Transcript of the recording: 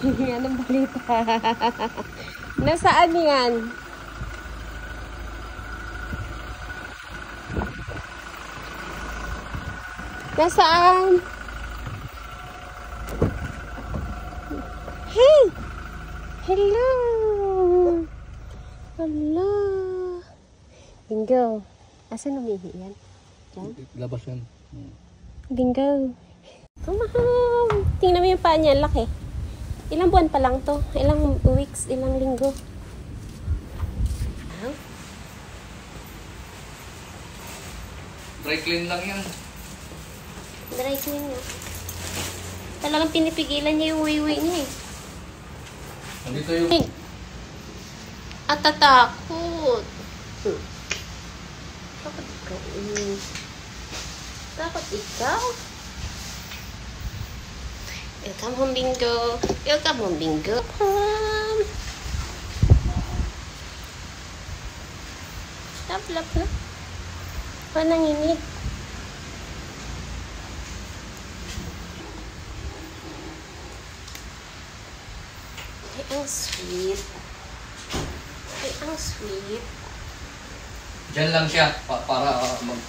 Anong balita? Nasaan yan? Nasaan? Hey! Hello! Hello! Bingo. Asan umihi yan? Diyan? Labas yan. Bingo. Tumahal! Tingnan mo yung paa niya. Laki. Ilang buwan pa lang to? Ilang weeks? Ilang linggo? Dry clean lang yan. Dry clean nga. Talagang pinipigilan niya yung way niya eh. Nandito yung... At tatakot. Takot ikaw. Takot ikaw? Welcome home, Bingo. Welcome home, Bingo. Stop, lap na. Pa nanginig. Ay, ang sweet. Ay, ang sweet. Diyan lang siya para mag...